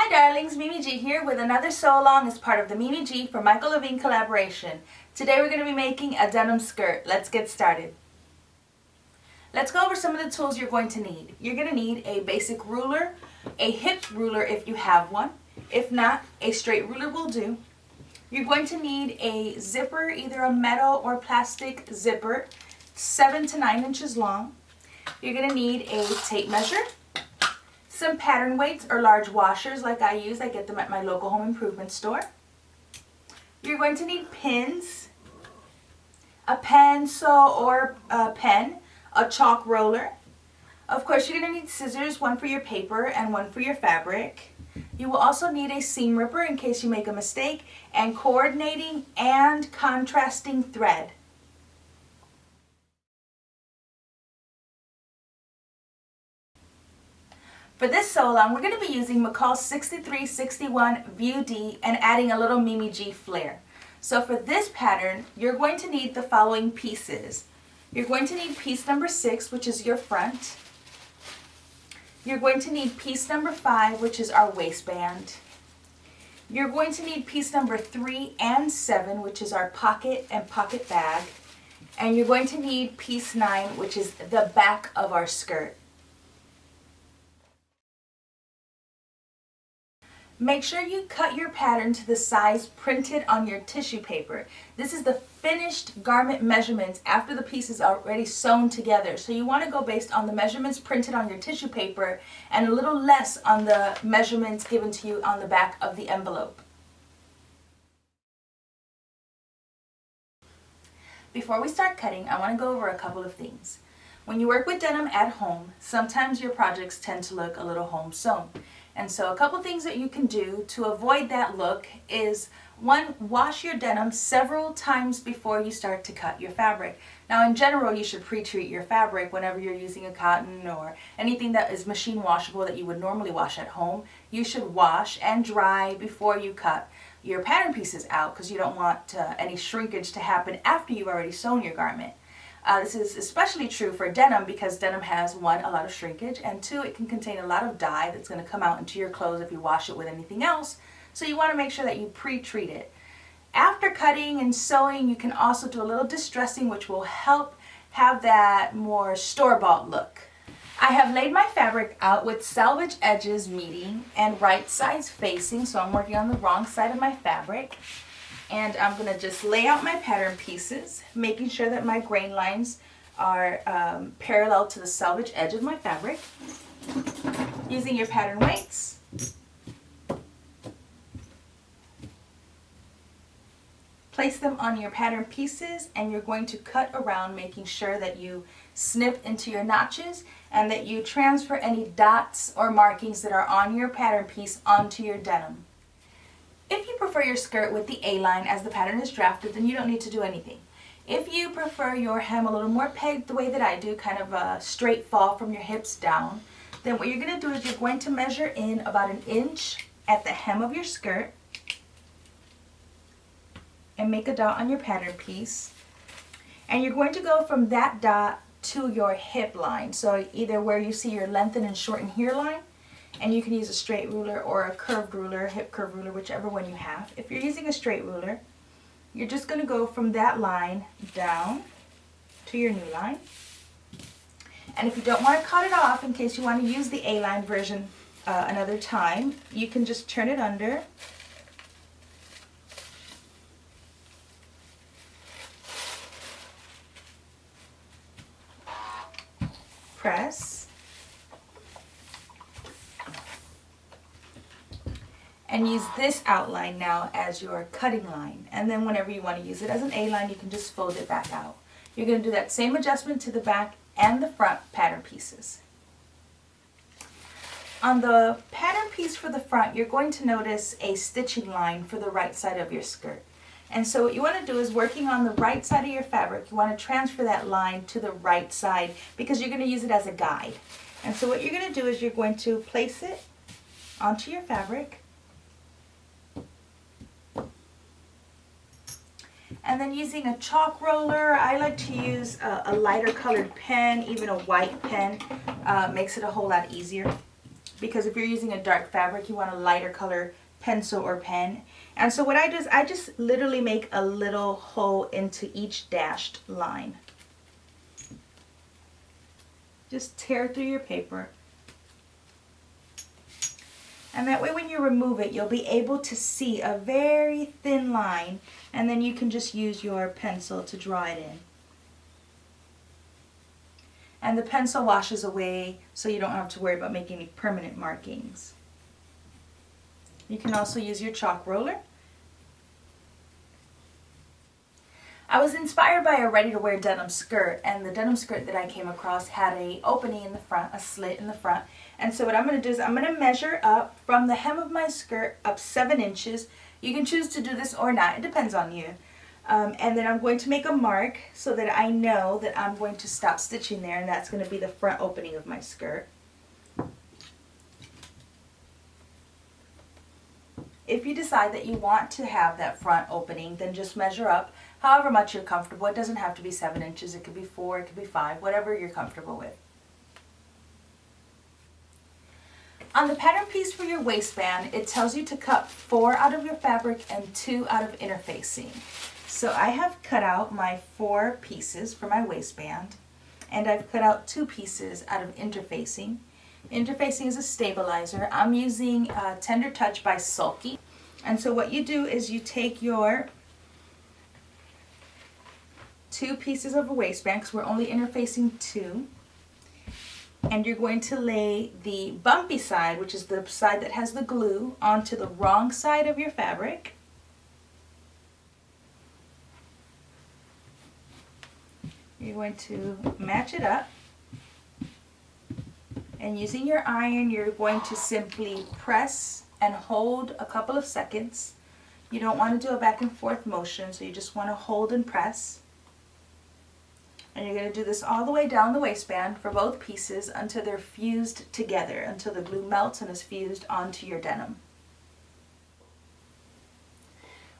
Hi darlings, Mimi G here with another sew along as part of the Mimi G for Michael Levine collaboration. Today we're going to be making a denim skirt. Let's get started. Let's go over some of the tools you're going to need. You're going to need a basic ruler, a hip ruler if you have one. If not, a straight ruler will do. You're going to need a zipper, either a metal or plastic zipper, 7 to 9 inches long. You're going to need a tape measure, some pattern weights or large washers like I use. I get them at my local home improvement store. You're going to need pins, a pencil or a pen, a chalk roller. Of course, you're going to need scissors, one for your paper and one for your fabric. You will also need a seam ripper in case you make a mistake, and coordinating and contrasting thread. For this sew along, we're going to be using Mccall 6361 View D and adding a little Mimi G flair. So for this pattern, you're going to need the following pieces. You're going to need piece number 6, which is your front. You're going to need piece number 5, which is our waistband. You're going to need piece number 3 and 7, which is our pocket and pocket bag. And you're going to need piece 9, which is the back of our skirt. Make sure you cut your pattern to the size printed on your tissue paper. This is the finished garment measurements after the piece is already sewn together. So you want to go based on the measurements printed on your tissue paper and a little less on the measurements given to you on the back of the envelope. Before we start cutting, I want to go over a couple of things. When you work with denim at home, sometimes your projects tend to look a little home sewn. And so a couple things that you can do to avoid that look is, one, wash your denim several times before you start to cut your fabric. Now in general, you should pre-treat your fabric whenever you're using a cotton or anything that is machine washable that you would normally wash at home. You should wash and dry before you cut your pattern pieces out, because you don't want any shrinkage to happen after you've already sewn your garment. This is especially true for denim because denim has, 1, a lot of shrinkage, and 2, it can contain a lot of dye that's going to come out into your clothes if you wash it with anything else. So you want to make sure that you pre-treat it. After cutting and sewing, you can also do a little distressing, which will help have that more store-bought look. I have laid my fabric out with selvage edges meeting and right sides facing, so I'm working on the wrong side of my fabric. And I'm going to just lay out my pattern pieces, making sure that my grain lines are parallel to the selvage edge of my fabric. Using your pattern weights. Place them on your pattern pieces, and you're going to cut around, making sure that you snip into your notches and that you transfer any dots or markings that are on your pattern piece onto your denim. If you prefer your skirt with the A-line as the pattern is drafted, then you don't need to do anything. If you prefer your hem a little more pegged the way that I do, kind of a straight fall from your hips down, then what you're going to do is you're going to measure in about 1 inch at the hem of your skirt and make a dot on your pattern piece. And you're going to go from that dot to your hip line, so either where you see your lengthen and shorten here line, and you can use a straight ruler or a curved ruler, hip curved ruler, whichever one you have. If you're using a straight ruler, you're just going to go from that line down to your new line. And if you don't want to cut it off, in case you want to use the A-line version another time, you can just turn it under. Press. And use this outline now as your cutting line. And then whenever you want to use it as an A-line, you can just fold it back out. You're going to do that same adjustment to the back and the front pattern pieces. On the pattern piece for the front, you're going to notice a stitching line for the right side of your skirt. And so what you want to do is, working on the right side of your fabric, you want to transfer that line to the right side because you're going to use it as a guide. And so what you're going to do is you're going to place it onto your fabric. And then using a chalk roller, I like to use a lighter colored pen, even a white pen makes it a whole lot easier. because if you're using a dark fabric, you want a lighter color pencil or pen. And so what I do is I just literally make a little hole into each dashed line. Just tear through your paper. And that way when you remove it, you'll be able to see a very thin line, and then you can just use your pencil to draw it in. And the pencil washes away, so you don't have to worry about making any permanent markings. You can also use your chalk roller. I was inspired by a ready-to-wear denim skirt, and the denim skirt that I came across had an opening in the front, a slit in the front. And so what I'm going to do is I'm going to measure up from the hem of my skirt up 7 inches. You can choose to do this or not, it depends on you. And then I'm going to make a mark so that I know that I'm going to stop stitching there, and that's going to be the front opening of my skirt. If you decide that you want to have that front opening, then just measure up however much you're comfortable. It doesn't have to be 7 inches, it could be 4, it could be 5, whatever you're comfortable with. On the pattern piece for your waistband, it tells you to cut 4 out of your fabric and 2 out of interfacing. So I have cut out my 4 pieces for my waistband, and I've cut out 2 pieces out of interfacing. Interfacing is a stabilizer. I'm using Tender Touch by Sulky. And so what you do is you take your 2 pieces of a waistband, because we're only interfacing 2, and you're going to lay the bumpy side, which is the side that has the glue, onto the wrong side of your fabric. You're going to match it up, and using your iron, you're going to simply press and hold a couple of seconds. You don't want to do a back and forth motion, so you just want to hold and press. And you're going to do this all the way down the waistband for both pieces until they're fused together, until the glue melts and is fused onto your denim.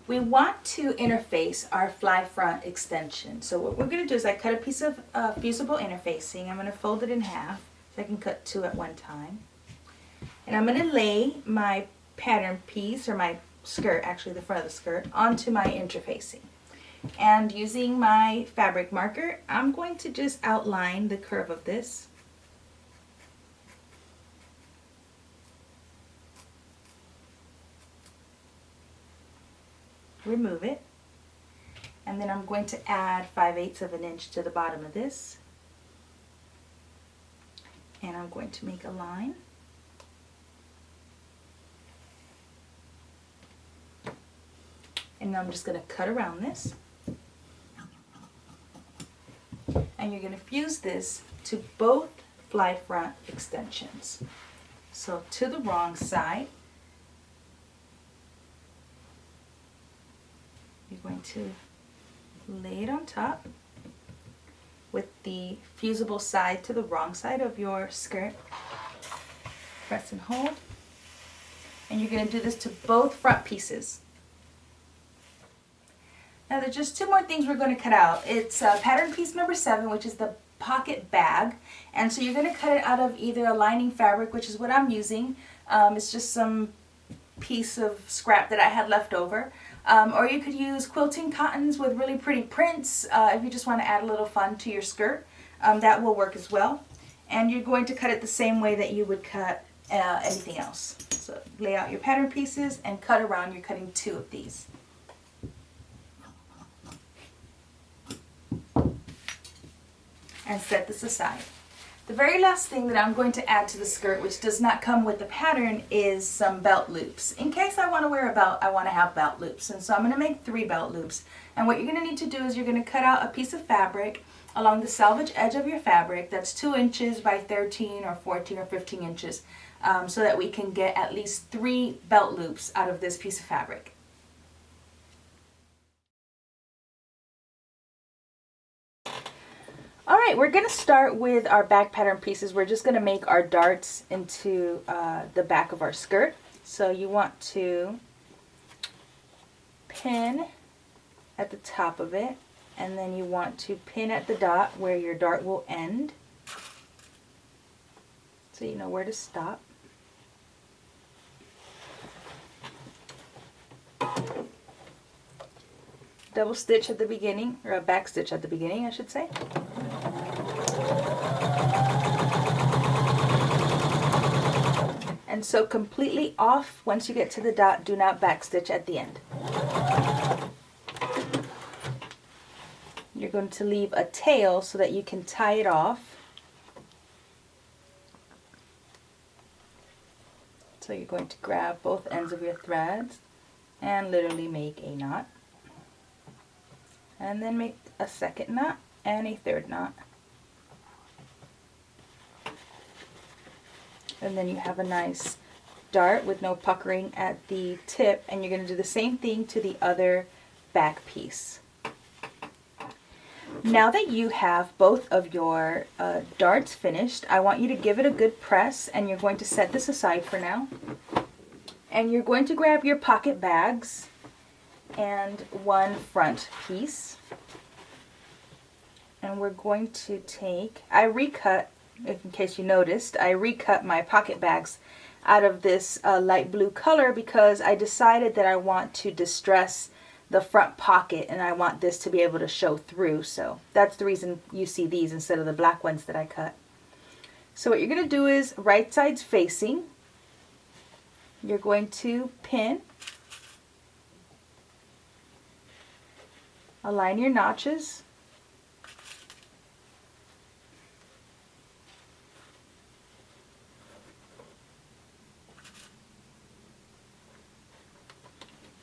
We want to interface our fly front extension. So what we're going to do is I cut a piece of fusible interfacing. I'm going to fold it in half so I can cut 2 at one time. And I'm going to lay my pattern piece, or my skirt, actually the front of the skirt, onto my interfacing. And using my fabric marker, I'm going to just outline the curve of this. Remove it. And then I'm going to add 5/8 of an inch to the bottom of this. And I'm going to make a line. And I'm just going to cut around this. And you're going to fuse this to both fly front extensions. So to the wrong side, you're going to lay it on top with the fusible side to the wrong side of your skirt. Press and hold. And you're going to do this to both front pieces. Now there's just 2 more things we're going to cut out. It's pattern piece number 7, which is the pocket bag. And so you're going to cut it out of either a lining fabric, which is what I'm using. It's just some piece of scrap that I had left over. Or you could use quilting cottons with really pretty prints if you just want to add a little fun to your skirt. That will work as well. And you're going to cut it the same way that you would cut anything else. So lay out your pattern pieces and cut around. You're cutting 2 of these. And set this aside. The very last thing that I'm going to add to the skirt, which does not come with the pattern, is some belt loops. In case I want to wear a belt, I want to have belt loops. And so I'm going to make 3 belt loops. And what you're going to need to do is you're going to cut out a piece of fabric along the selvage edge of your fabric that's 2 inches by 13 or 14 or 15 inches so that we can get at least 3 belt loops out of this piece of fabric. Alright, we're going to start with our back pattern pieces. We're just going to make our darts into the back of our skirt. So you want to pin at the top of it, and then you want to pin at the dot where your dart will end, so you know where to stop. double stitch at the beginning, or a back stitch at the beginning, I should say. And sew completely off. Once you get to the dot, do not back stitch at the end. You're going to leave a tail so that you can tie it off. So you're going to grab both ends of your threads and literally make a knot. And then make a second knot and a third knot. And then you have a nice dart with no puckering at the tip, and you're going to do the same thing to the other back piece. Now that you have both of your darts finished, I want you to give it a good press, and you're going to set this aside for now. And you're going to grab your pocket bags and one front piece. And we're going to take, I recut, in case you noticed, I recut my pocket bags out of this light blue color because I decided that I want to distress the front pocket and I want this to be able to show through. So that's the reason you see these instead of the black ones that I cut. So what you're going to do is right sides facing. You're going to pin, align your notches,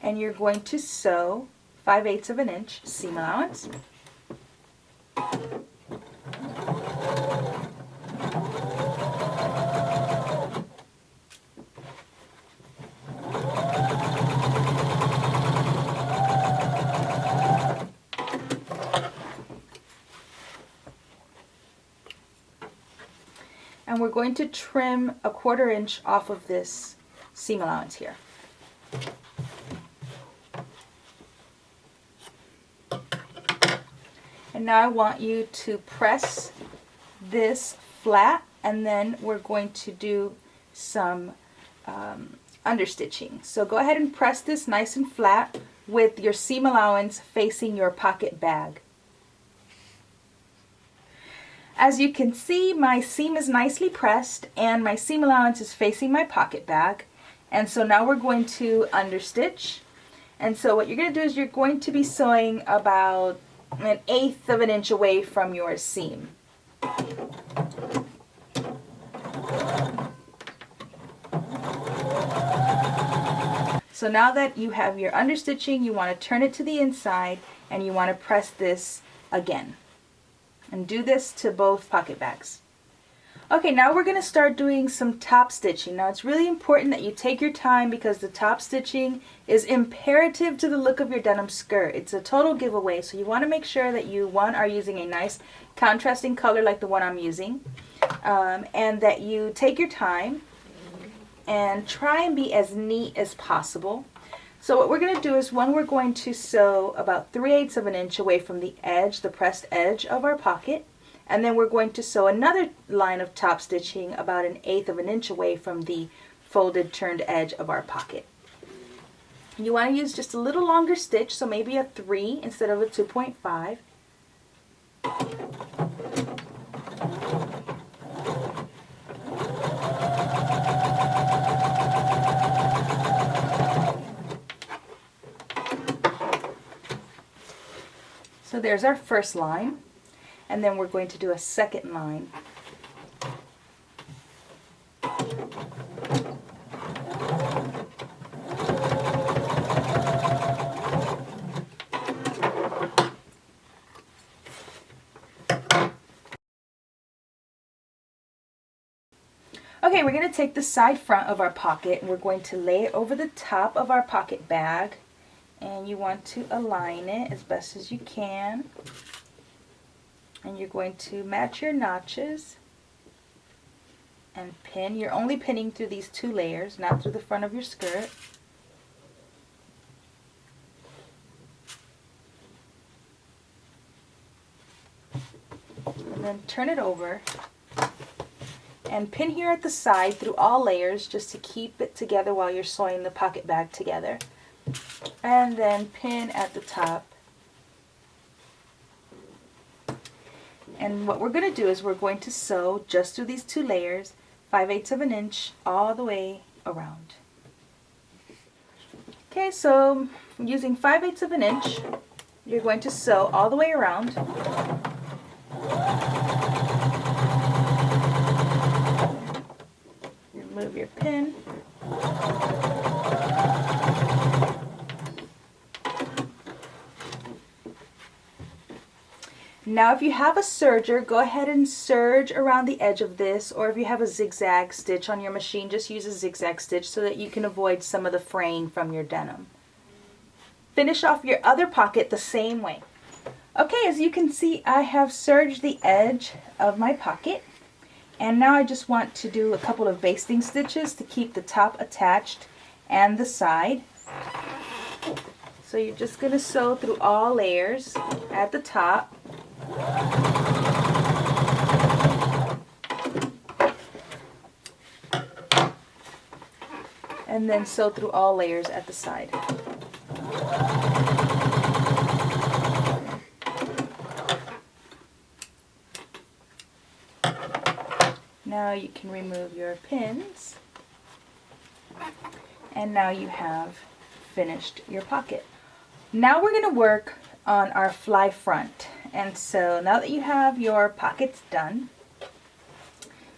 and you're going to sew 5/8 of an inch seam allowance. And we're going to trim 1/4 inch off of this seam allowance here. And now I want you to press this flat, and then we're going to do some understitching. So go ahead and press this nice and flat with your seam allowance facing your pocket bag. As you can see, my seam is nicely pressed and my seam allowance is facing my pocket bag. And so now we're going to understitch. And so what you're going to do is you're going to be sewing about 1/8 of an inch away from your seam. So now that you have your understitching, you want to turn it to the inside and you want to press this again. And do this to both pocket bags. Okay, now we're going to start doing some top stitching. Now it's really important that you take your time because the top stitching is imperative to the look of your denim skirt. It's a total giveaway, so you want to make sure that you, one, are using a nice contrasting color like the one I'm using, and that you take your time and try and be as neat as possible. So what we're going to do is, one, we're going to sew about 3/8 of an inch away from the edge, the pressed edge of our pocket. And then we're going to sew another line of top stitching about 1/8 of an inch away from the folded turned edge of our pocket. You want to use just a little longer stitch, so maybe a 3 instead of a 2.5. So there's our first line, and then we're going to do a second line. Okay, we're going to take the side front of our pocket and we're going to lay it over the top of our pocket bag. And you want to align it as best as you can. And you're going to match your notches and pin. You're only pinning through these 2 layers, not through the front of your skirt. And then turn it over and pin here at the side through all layers just to keep it together while you're sewing the pocket bag together. And then pin at the top And what we're going to do is we're going to sew just through these 2 layers, 5/8 of an inch all the way around. Okay, so using 5/8 of an inch, you're going to sew all the way around. Remove your pin. Now if you have a serger, go ahead and serge around the edge of this, or if you have a zigzag stitch on your machine, just use a zigzag stitch so that you can avoid some of the fraying from your denim. Finish off your other pocket the same way. Okay, as you can see, I have serged the edge of my pocket, and now I just want to do a couple of basting stitches to keep the top attached and the side. So you're just going to sew through all layers at the top. And then sew through all layers at the side. Now you can remove your pins, and now you have finished your pocket. Now we're going to work on our fly front. And so now that you have your pockets done,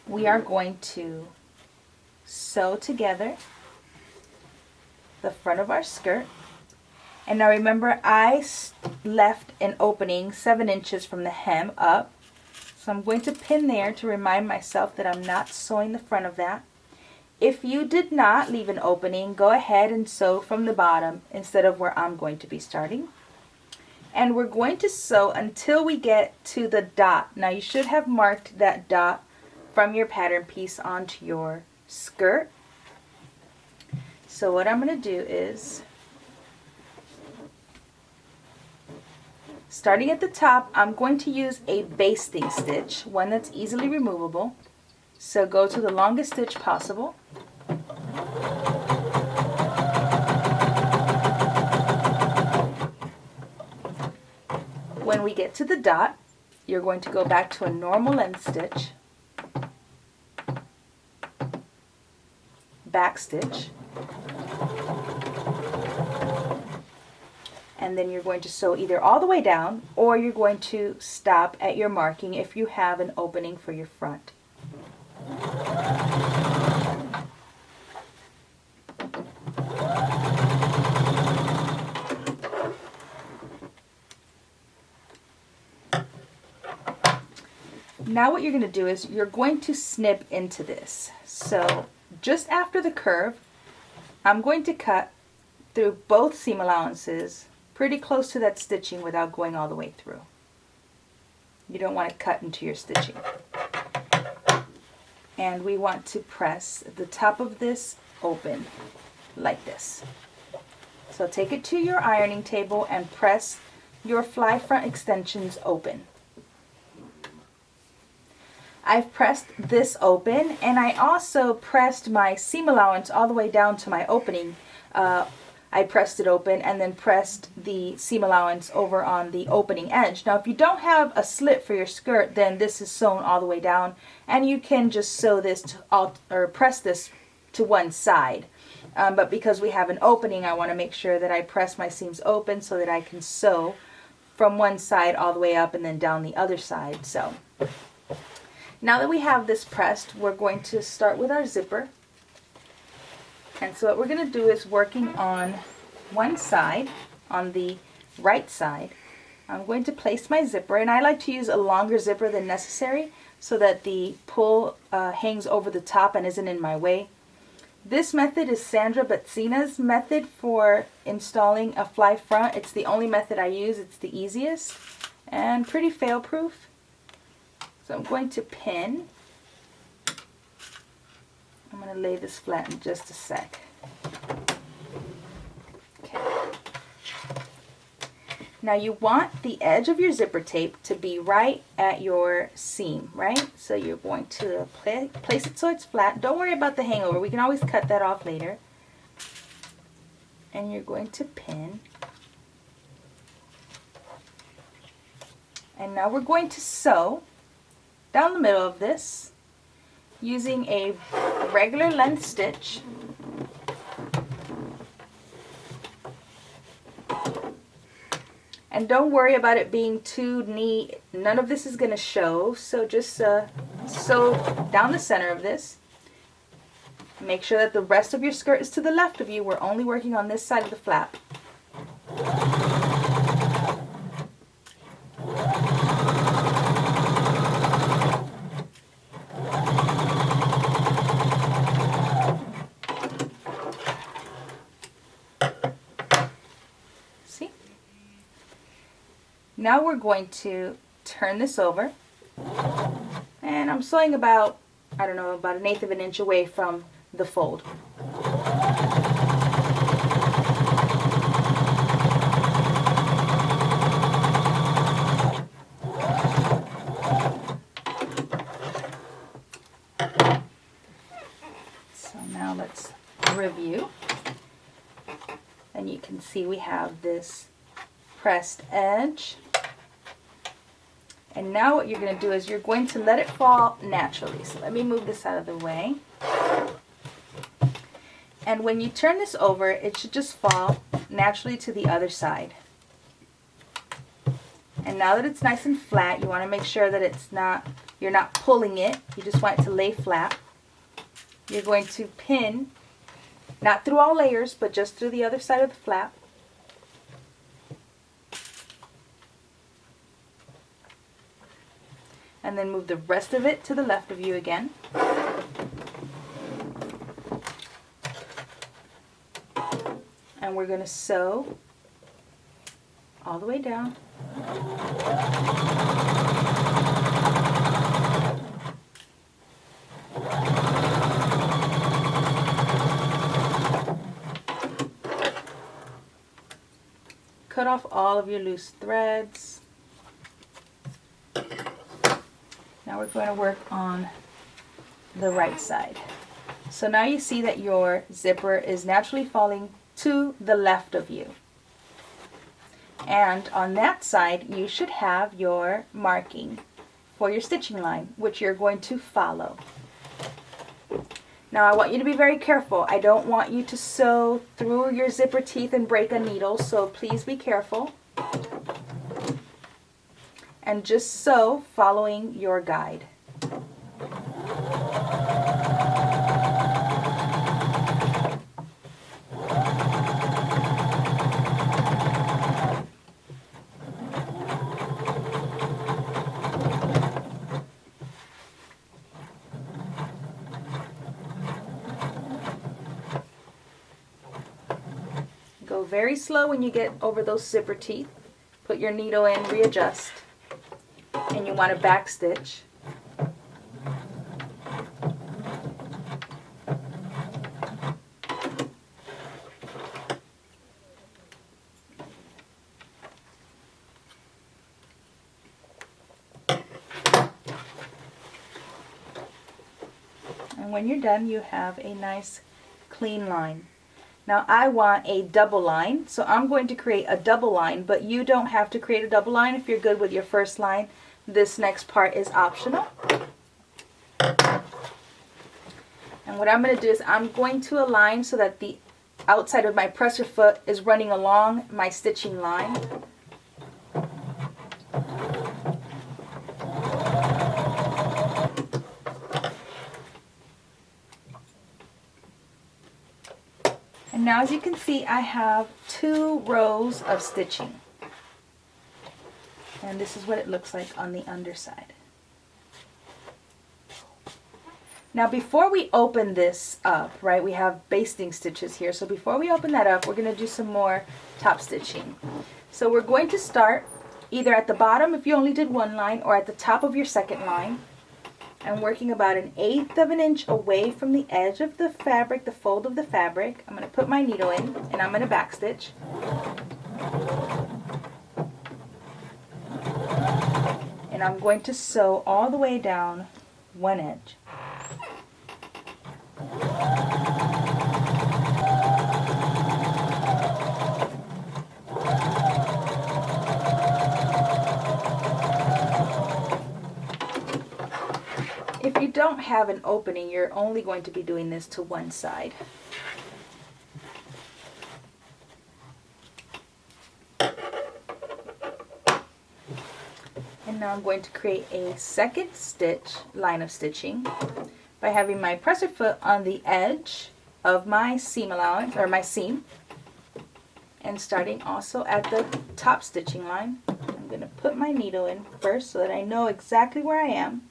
we are going to sew together the front of our skirt. And now remember, I left an opening 7 inches from the hem up. So I'm going to pin there to remind myself that I'm not sewing the front of that. If you did not leave an opening, go ahead and sew from the bottom instead of where I'm going to be starting. And we're going to sew until we get to the dot. Now you should have marked that dot from your pattern piece onto your skirt. So what I'm going to do is, starting at the top, I'm going to use a basting stitch, one that's easily removable. So go to the longest stitch possible. When we get to the dot, you're going to go back to a normal length stitch, back stitch, and then you're going to sew either all the way down, or you're going to stop at your marking if you have an opening for your front. Now what you're going to do is you're going to snip into this. So just after the curve, I'm going to cut through both seam allowances pretty close to that stitching without going all the way through. You don't want to cut into your stitching. And we want to press the top of this open like this. So take it to your ironing table and press your fly front extensions open. I've pressed this open, and I also pressed my seam allowance all the way down to my opening. I pressed it open and then pressed the seam allowance over on the opening edge. Now if you don't have a slit for your skirt, then this is sewn all the way down, and you can just sew this to or press this to one side. But because we have an opening, I want to make sure that I press my seams open so that I can sew from one side all the way up and then down the other side. So now that we have this pressed, we're going to start with our zipper. And so what we're going to do is, working on one side, on the right side, I'm going to place my zipper, and I like to use a longer zipper than necessary so that the pull hangs over the top and isn't in my way. This method is Sandra Batsina's method for installing a fly front. It's the only method I use. It's the easiest and pretty fail-proof. So I'm going to pin. I'm going to lay this flat in just a sec. Okay. Now you want the edge of your zipper tape to be right at your seam, right? So you're going to place it so it's flat. Don't worry about the hangover. We can always cut that off later. And you're going to pin. And now we're going to sew down the middle of this using a regular length stitch. And don't worry about it being too neat. None of this is going to show, so just sew down the center of this. Make sure that the rest of your skirt is to the left of you. We're only working on this side of the flap. Now we're going to turn this over, and I'm sewing about, I don't know, about 1/8 of an inch away from the fold. So now let's review, and you can see we have this pressed edge. And now what you're going to do is you're going to let it fall naturally. So let me move this out of the way. And when you turn this over, it should just fall naturally to the other side. And now that it's nice and flat, you want to make sure that you're not pulling it. You just want it to lay flat. You're going to pin, not through all layers, but just through the other side of the flap. And then move the rest of it to the left of you again. And we're going to sew all the way down. Cut off all of your loose threads. Now we're going to work on the right side. So now you see that your zipper is naturally falling to the left of you. And on that side, you should have your marking for your stitching line, which you're going to follow. Now I want you to be very careful. I don't want you to sew through your zipper teeth and break a needle, so please be careful. And just sew following your guide. Go very slow when you get over those zipper teeth. Put your needle in, readjust. And you want to back stitch. And when you're done, you have a nice clean line. Now I want a double line, so I'm going to create a double line, but you don't have to create a double line if you're good with your first line. This next part is optional. And what I'm going to do is I'm going to align so that the outside of my presser foot is running along my stitching line. And now as you can see, I have 2 rows of stitching. And this is what it looks like on the underside. Now before we open this up, right, we have basting stitches here. So before we open that up, we're going to do some more top stitching. So we're going to start either at the bottom if you only did one line, or at the top of your second line. I'm working about 1/8 of an inch away from the edge of the fabric, the fold of the fabric. I'm going to put my needle in and I'm going to back stitch. And I'm going to sew all the way down one edge. don't have an opening, you're only going to be doing this to one side. And now I'm going to create a second line of stitching by having my presser foot on the edge of my seam allowance, or my seam, and starting also at the top stitching line. I'm going to put my needle in first so that I know exactly where I am.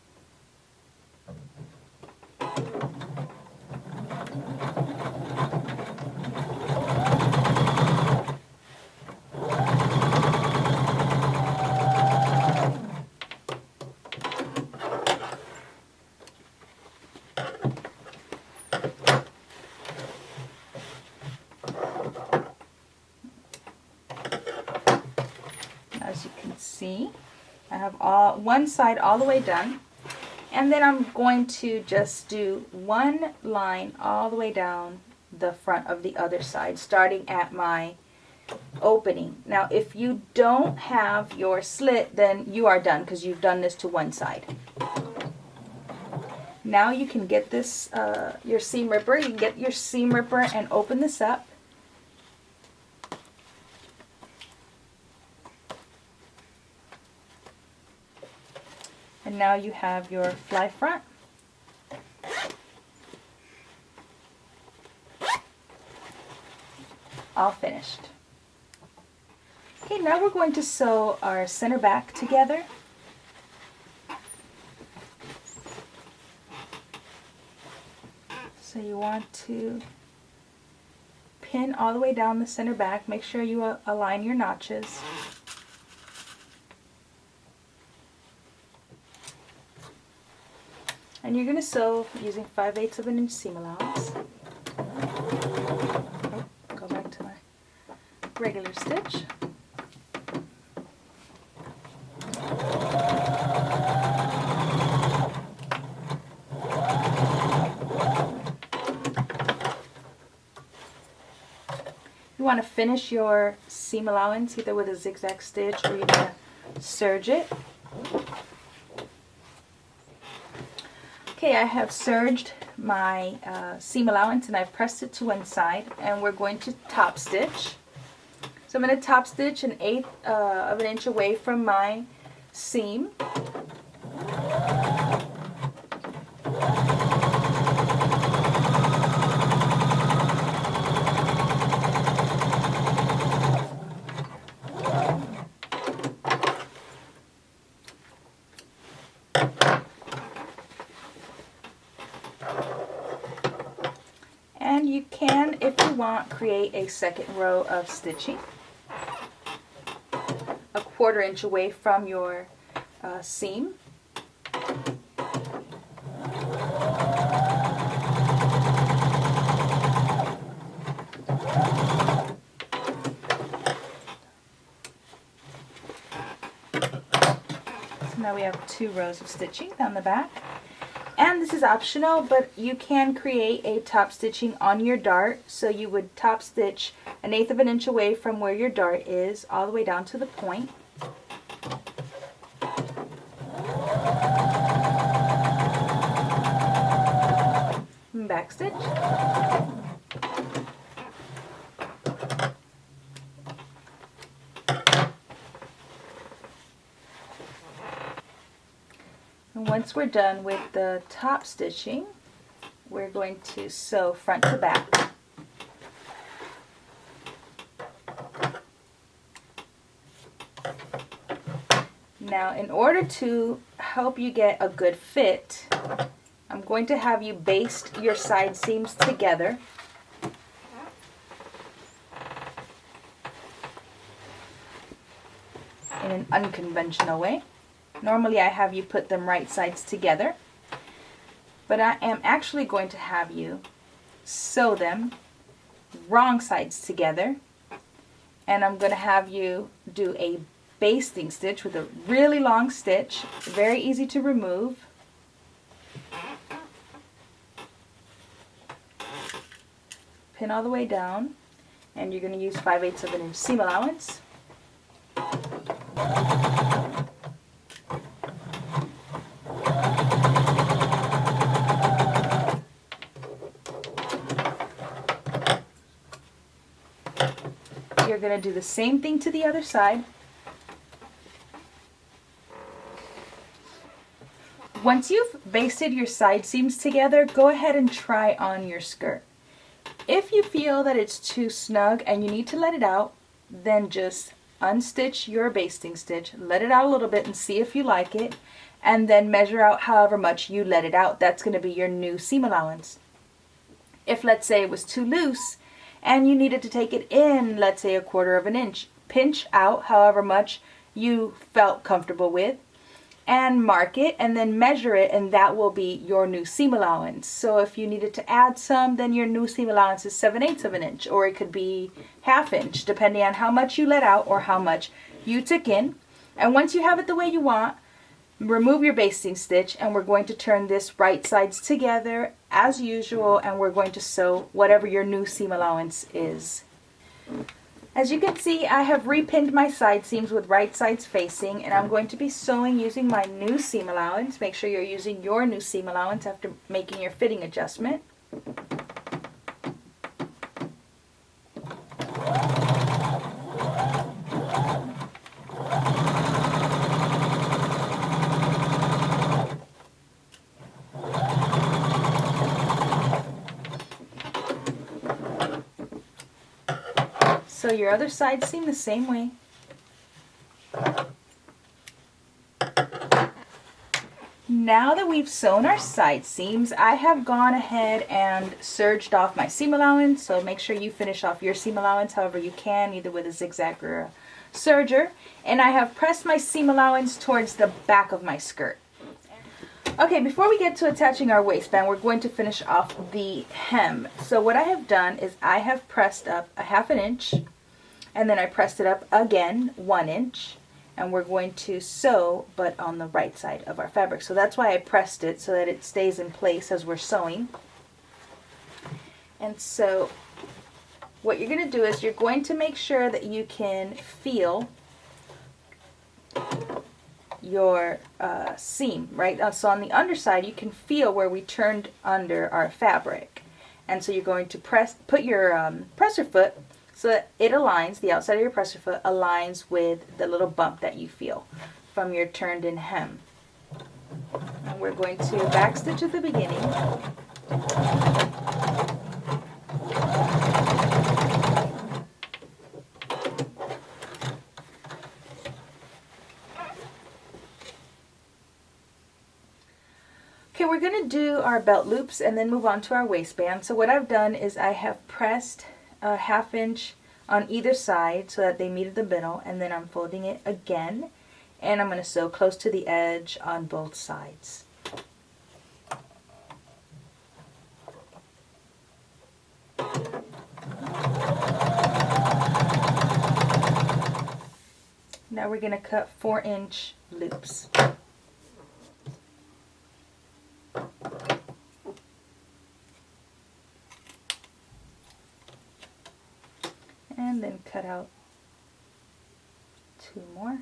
As you can see, I have one side all the way done, and then I'm going to just do one line all the way down the front of the other side, starting at my opening. Now if you don't have your slit, then you are done because you've done this to one side. Now you can get this, your seam ripper. You can get your seam ripper and open this up. And now you have your fly front. All finished. Okay, now we're going to sew our center back together. So you want to pin all the way down the center back. Make sure you align your notches. And you're going to sew using 5/8 of an inch seam allowance. Oh, go back to my regular stitch. You want to finish your seam allowance either with a zigzag stitch or you're going to serge it. Okay, I have serged my seam allowance and I've pressed it to one side, and we're going to top stitch. So I'm going to top stitch 1/8 of an inch away from my seam. And you can, if you want, create a second row of stitching 1/4 inch away from your seam. So now we have 2 rows of stitching down the back. And this is optional, but you can create a top stitching on your dart. So you would top stitch 1/8 of an inch away from where your dart is, all the way down to the point. And back stitch. And once we're done with the top stitching, we're going to sew front to back. Now, in order to help you get a good fit, I'm going to have you baste your side seams together. In an unconventional way. Normally I have you put them right sides together, but I am actually going to have you sew them wrong sides together, and I'm going to have you do a basting stitch with a really long stitch, very easy to remove. Pin all the way down, and you're going to use 5/8 of an inch seam allowance. you're going to do the same thing to the other side. Once you've basted your side seams together, go ahead and try on your skirt. If you feel that it's too snug and you need to let it out, then just unstitch your basting stitch, let it out a little bit and see if you like it, and then measure out however much you let it out. That's going to be your new seam allowance. If, let's say, it was too loose and you needed to take it in, let's say, 1/4 of an inch, pinch out however much you felt comfortable with and mark it and then measure it, and that will be your new seam allowance. So if you needed to add some, then your new seam allowance is 7/8 of an inch, or it could be 1/2 inch, depending on how much you let out or how much you took in. And once you have it the way you want, remove your basting stitch, and we're going to turn this right sides together as usual, and we're going to sew whatever your new seam allowance is. As you can see, I have repinned my side seams with right sides facing, and I'm going to be sewing using my new seam allowance. Make sure you're using your new seam allowance after making your fitting adjustment. Sew your other side seam the same way. Now that we've sewn our side seams, I have gone ahead and serged off my seam allowance. So make sure you finish off your seam allowance however you can, either with a zigzag or a serger. And I have pressed my seam allowance towards the back of my skirt. Okay, before we get to attaching our waistband, we're going to finish off the hem. So what I have done is I have pressed up 1/2 inch, and then I pressed it up again 1 inch, and we're going to sew but on the right side of our fabric. So that's why I pressed it, so that it stays in place as we're sewing. And so what you're going to do is you're going to make sure that you can feel your seam, right? So on the underside you can feel where we turned under our fabric, and so you're going to put your presser foot so that it aligns, the outside of your presser foot aligns with the little bump that you feel from your turned in hem. And we're going to backstitch at the beginning. Okay, we're going to do our belt loops and then move on to our waistband. So what I've done is I have pressed 1/2 inch on either side so that they meet at the middle, and then I'm folding it again, and I'm going to sew close to the edge on both sides. Now we're going to cut 4-inch loops. And then cut out 2 more.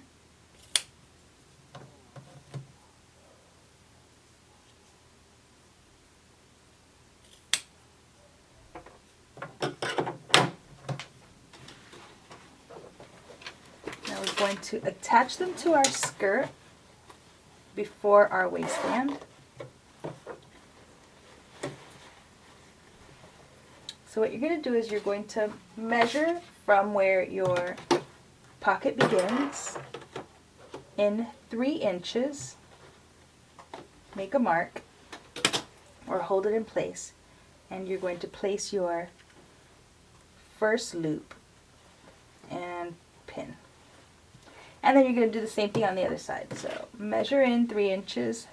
Now we're going to attach them to our skirt before our waistband. So what you're going to do is you're going to measure from where your pocket begins in 3 inches, make a mark or hold it in place, and you're going to place your first loop and pin. And then you're going to do the same thing on the other side. So measure in 3 inches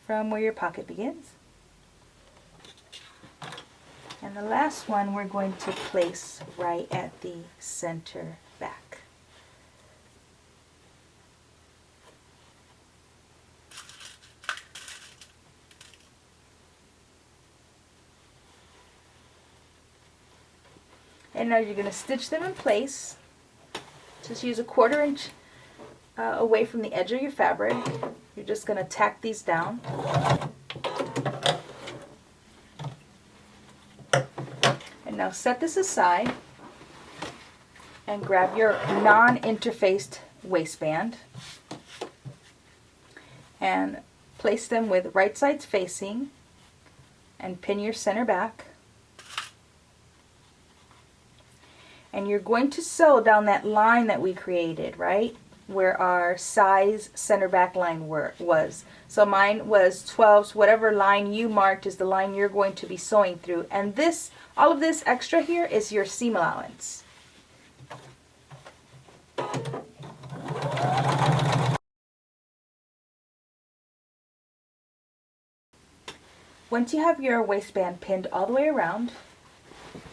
from where your pocket begins. And the last one we're going to place right at the center back. And now you're going to stitch them in place. Just use a 1/4 inch away from the edge of your fabric. You're just going to tack these down. Now set this aside, and grab your non-interfaced waistband and place them with right sides facing and pin your center back. And you're going to sew down that line that we created, right? Where our size center back line was. So mine was 12, so whatever line you marked is the line you're going to be sewing through. And this, all of this extra here is your seam allowance. Once you have your waistband pinned all the way around,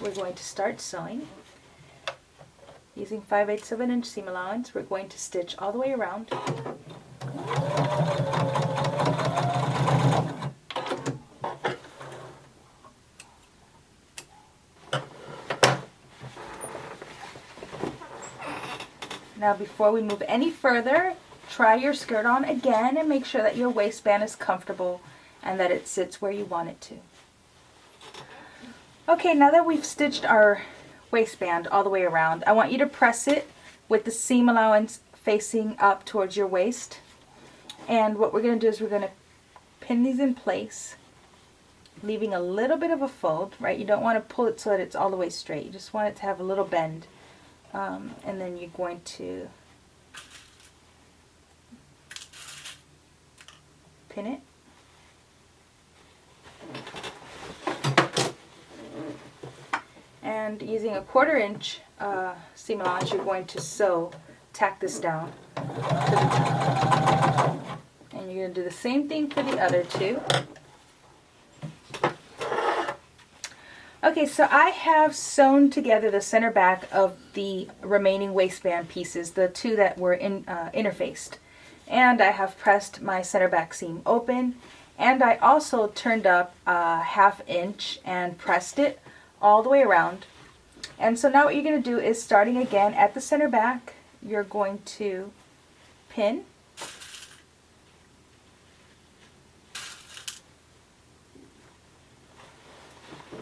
we're going to start sewing. Using 5/8 of an inch seam allowance, we're going to stitch all the way around. Now before we move any further, try your skirt on again and make sure that your waistband is comfortable and that it sits where you want it to. Okay, now that we've stitched our waistband all the way around, I want you to press it with the seam allowance facing up towards your waist. And what we're going to do is we're going to pin these in place, leaving a little bit of a fold, right? You don't want to pull it so that it's all the way straight. You just want it to have a little bend. And then you're going to pin it. And using a 1/4 inch seam allowance, you're going to tack this down to the top. And you're going to do the same thing for the other two. Okay, so I have sewn together the center back of the remaining waistband pieces, the two that were interfaced. And I have pressed my center back seam open. And I also turned up a 1/2 inch and pressed it all the way around. And so now what you're going to do is, starting again at the center back, you're going to pin.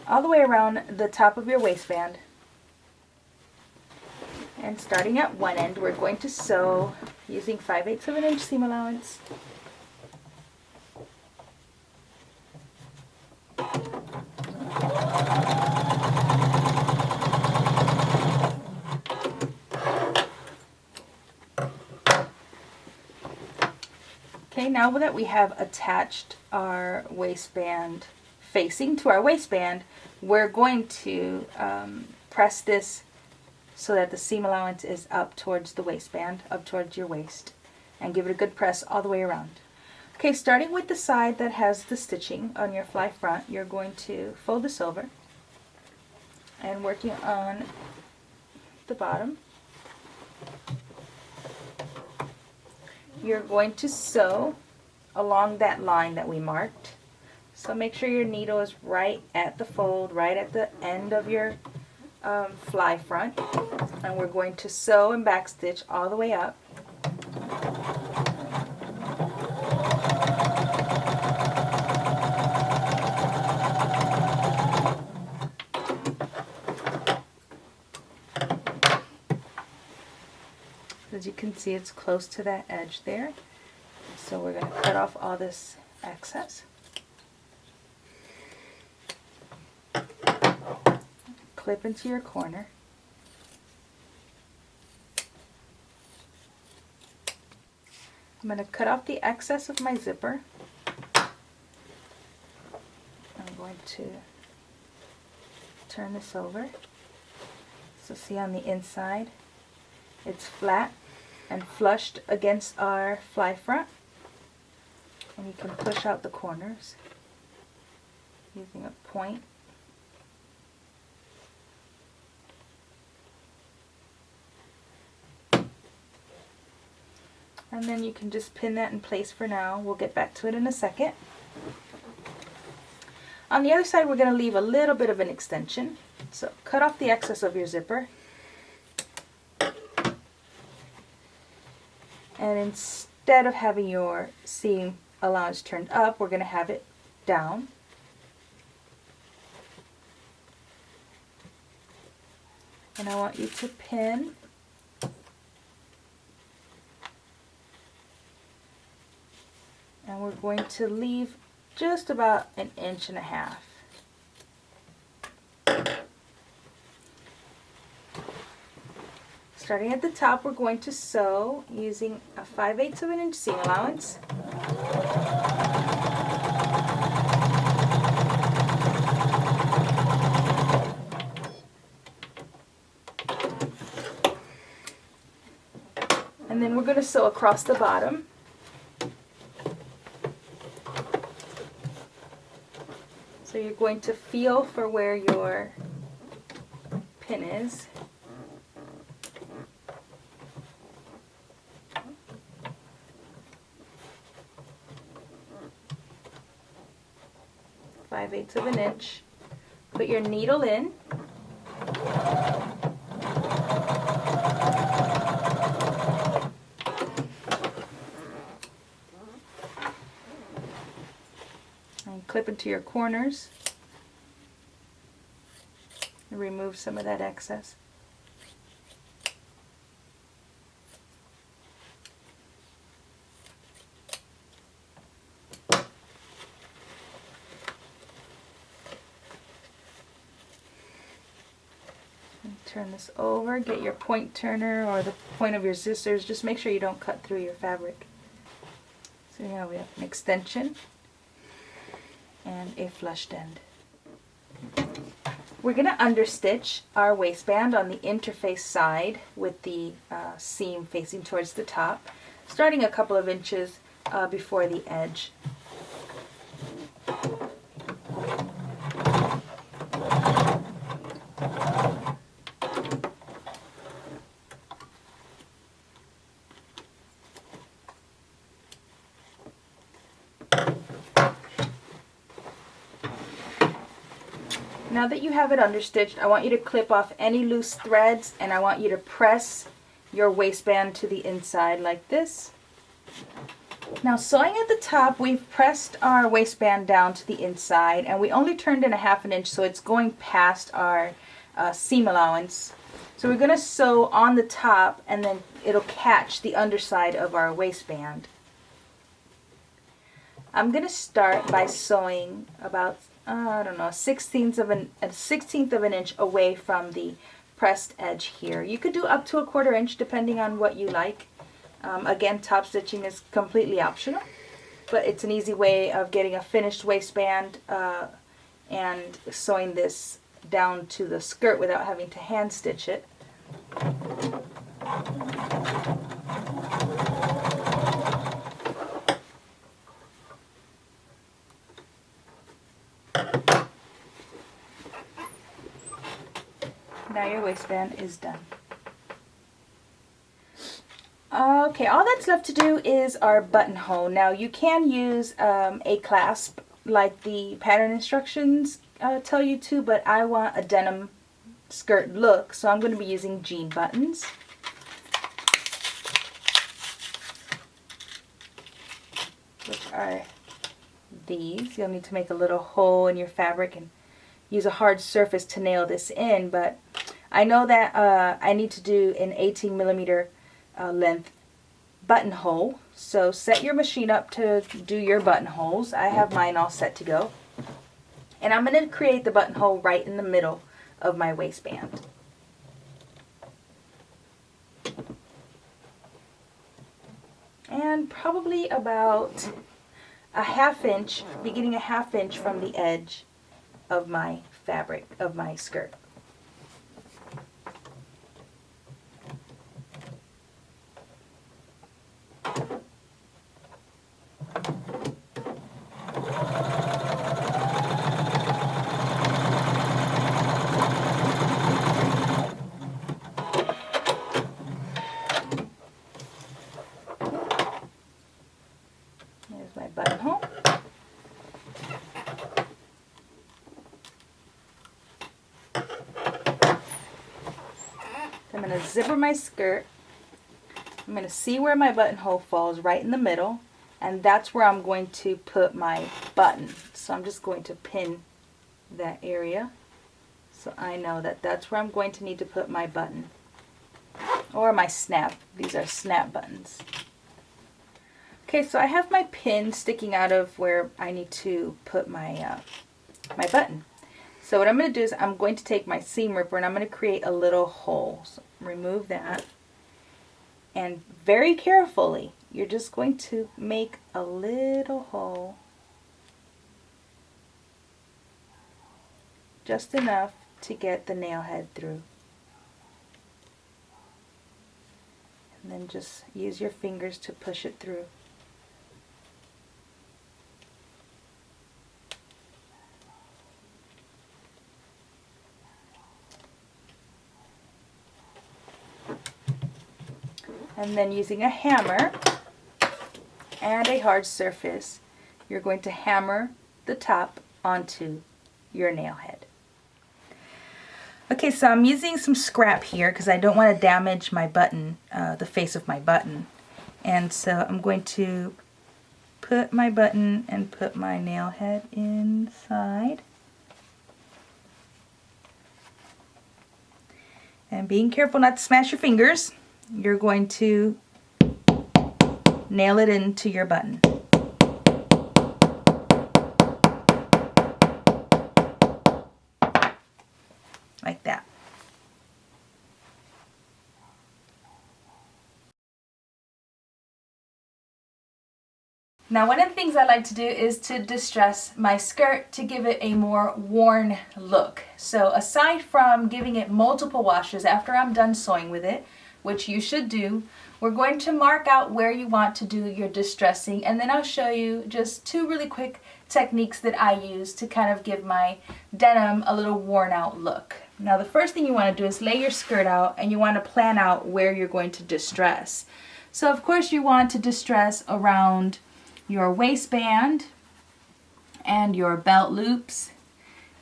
All the way around the top of your waistband. And starting at one end, we're going to sew using 5/8 of an inch seam allowance. Okay, now that we have attached our waistband facing to our waistband, we're going to press this so that the seam allowance is up towards the waistband, up towards your waist, and give it a good press all the way around. Okay, starting with the side that has the stitching on your fly front, you're going to fold this over and working on the bottom. You're going to sew along that line that we marked. So make sure your needle is right at the fold, right at the end of your fly front. And we're going to sew and backstitch all the way up. As you can see, it's close to that edge there. So we're going to cut off all this excess. Clip into your corner. I'm going to cut off the excess of my zipper. I'm going to turn this over. So see, on the inside, it's flat and flushed against our fly front. And you can push out the corners using a point. And then you can just pin that in place for now. We'll get back to it in a second. On the other side, we're going to leave a little bit of an extension. So cut off the excess of your zipper. And instead of having your seam allowance turned up, we're going to have it down. And I want you to pin we're going to leave just about 1.5 inches. Starting at the top, we're going to sew using a 5/8 of an inch seam allowance. And then we're going to sew across the bottom. So you're going to feel for where your pin is. Five-eighths of an inch. Put your needle in. And clip into your corners. And remove some of that excess. Turn this over, get your point turner or the point of your scissors. Just make sure you don't cut through your fabric. So now we have an extension and a flushed end. We're going to understitch our waistband on the interface side with the seam facing towards the top, starting a couple of inches before the edge. Now that you have it understitched, I want you to clip off any loose threads, and I want you to press your waistband to the inside like this. Now, sewing at the top, we've pressed our waistband down to the inside, and we only turned in 1/2 inch, so it's going past our seam allowance. So we're going to sew on the top, and then it'll catch the underside of our waistband. I'm going to start by sewing about I don't know, a 1/16 of an inch away from the pressed edge here. You could do up to 1/4 inch depending on what you like. Again, top stitching is completely optional, but it's an easy way of getting a finished waistband and sewing this down to the skirt without having to hand stitch it. Now your waistband is done. Okay, all that's left to do is our buttonhole. Now you can use a clasp like the pattern instructions tell you to, but I want a denim skirt look, so I'm going to be using jean buttons. Which are these. You'll need to make a little hole in your fabric and use a hard surface to nail this in, but I know that I need to do an 18mm length buttonhole, so set your machine up to do your buttonholes. I have mine all set to go, and I'm going to create the buttonhole right in the middle of my waistband. And probably about a 1/2 inch, beginning a 1/2 inch from the edge of my fabric, of my skirt. There's my buttonhole. I'm going to zipper my skirt. I'm going to see where my buttonhole falls, right in the middle, and that's where I'm going to put my button. So I'm just going to pin that area so I know that that's where I'm going to need to put my button. Or my snap. These are snap buttons. Okay, so I have my pin sticking out of where I need to put my my button. So what I'm going to do is I'm going to take my seam ripper and I'm going to create a little hole. So remove that. And very carefully, you're just going to make a little hole. Just enough to get the nail head through. And then just use your fingers to push it through. And then using a hammer and a hard surface, you're going to hammer the top onto your nail head. Okay, so I'm using some scrap here because I don't want to damage my button, the face of my button. And so I'm going to put my button and put my nail head inside. And being careful not to smash your fingers, you're going to nail it into your button. Like that. Now, one of the things I like to do is to distress my skirt to give it a more worn look. So aside from giving it multiple washes after I'm done sewing with it, which you should do, we're going to mark out where you want to do your distressing, and then I'll show you just two really quick techniques that I use to kind of give my denim a little worn out look. Now, the first thing you want to do is lay your skirt out and you want to plan out where you're going to distress. So of course you want to distress around your waistband and your belt loops,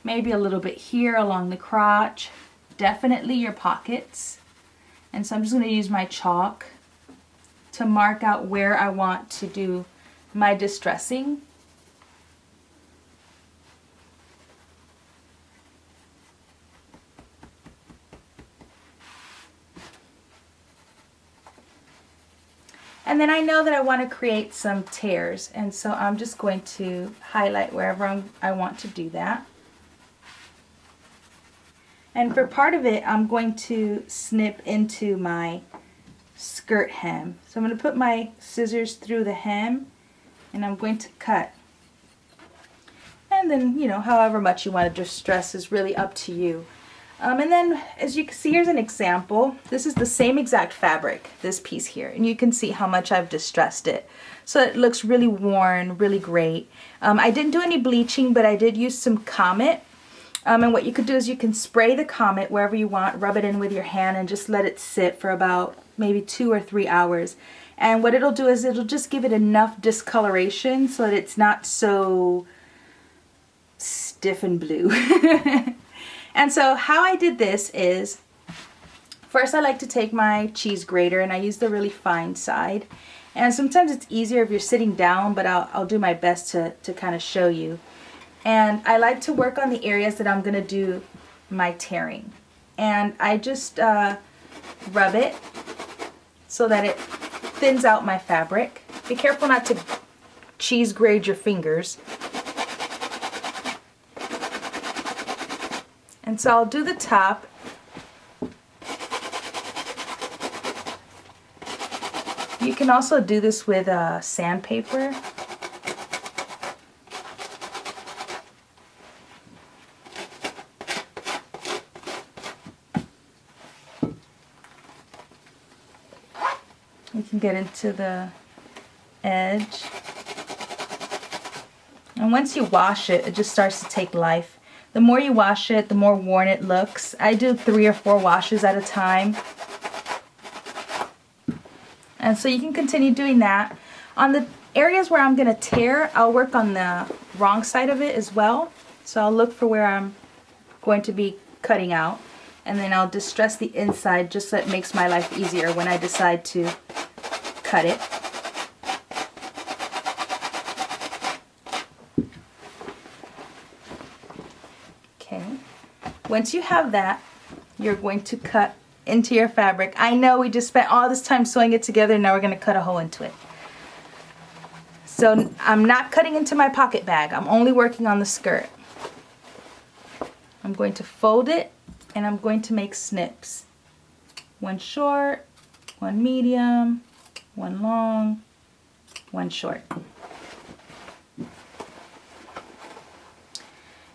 maybe a little bit here along the crotch, definitely your pockets. And so I'm just going to use my chalk to mark out where I want to do my distressing. And then I know that I want to create some tears, and so I'm just going to highlight wherever I want to do that. And for part of it, I'm going to snip into my skirt hem. So I'm going to put my scissors through the hem and I'm going to cut. And then, you know, however much you want to distress is really up to you. And then, as you can see, here's an example. This is the same exact fabric, this piece here, and you can see how much I've distressed it. So it looks really worn, really great. I didn't do any bleaching, but I did use some Comet. And what you could do is you can spray the Comet wherever you want, rub it in with your hand, and just let it sit for about maybe 2 or 3 hours. And what it'll do is it'll just give it enough discoloration so that it's not so stiff and blue. And so how I did this is, first I like to take my cheese grater and I use the really fine side. And sometimes it's easier if you're sitting down, but I'll do my best to kind of show you. And I like to work on the areas that I'm going to do my tearing. And I just rub it so that it thins out my fabric. Be careful not to cheese grade your fingers. And so I'll do the top. You can also do this with sandpaper. You can get into the edge. And once you wash it, it just starts to take life. The more you wash it, the more worn it looks. I do 3 or 4 washes at a time. And so you can continue doing that. On the areas where I'm going to tear, I'll work on the wrong side of it as well. So I'll look for where I'm going to be cutting out. And then I'll distress the inside just so it makes my life easier when I decide to cut it. Okay. Once you have that, you're going to cut into your fabric. I know we just spent all this time sewing it together, and now we're going to cut a hole into it. So I'm not cutting into my pocket bag. I'm only working on the skirt. I'm going to fold it and I'm going to make snips. One short, one medium, one long, one short.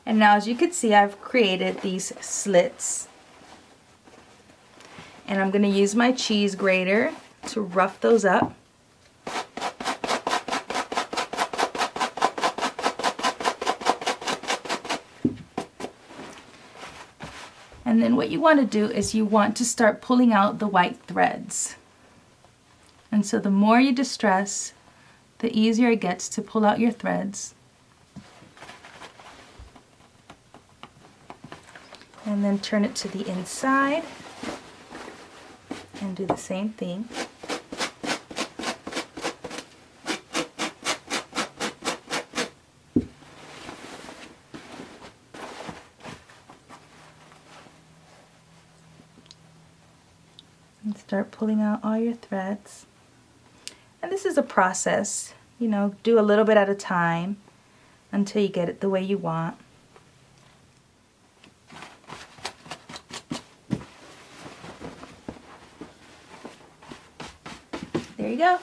And now as you can see, I've created these slits. And I'm going to use my cheese grater to rough those up. And then what you want to do is you want to start pulling out the white threads. And so the more you distress, the easier it gets to pull out your threads. And then turn it to the inside and do the same thing. And start pulling out all your threads. And this is a process, you know, do a little bit at a time until you get it the way you want. There you go.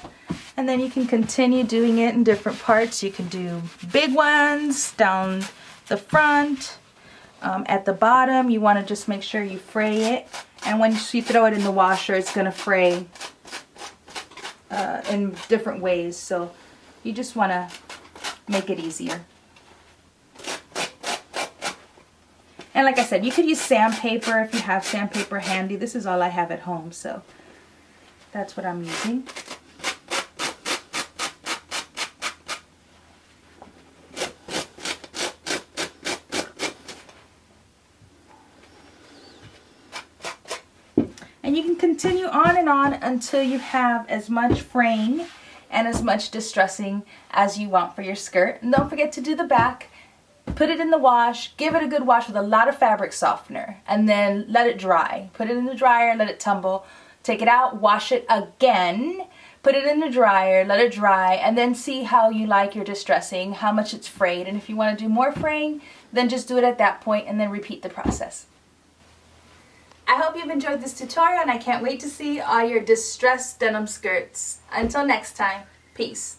And then you can continue doing it in different parts. You can do big ones down the front. At the bottom, you want to just make sure you fray it. And when you throw it in the washer, it's going to fray in different ways. So you just want to make it easier. And like I said, you could use sandpaper if you have sandpaper handy. This is all I have at home, so that's what I'm using. And you can continue on and on until you have as much fraying and as much distressing as you want for your skirt. And don't forget to do the back. Put it in the wash, give it a good wash with a lot of fabric softener, and then let it dry. Put it in the dryer, let it tumble. Take it out, wash it again, put it in the dryer, let it dry, and then see how you like your distressing, how much it's frayed. And if you want to do more fraying, then just do it at that point and then repeat the process. I hope you've enjoyed this tutorial and I can't wait to see all your distressed denim skirts. Until next time, peace.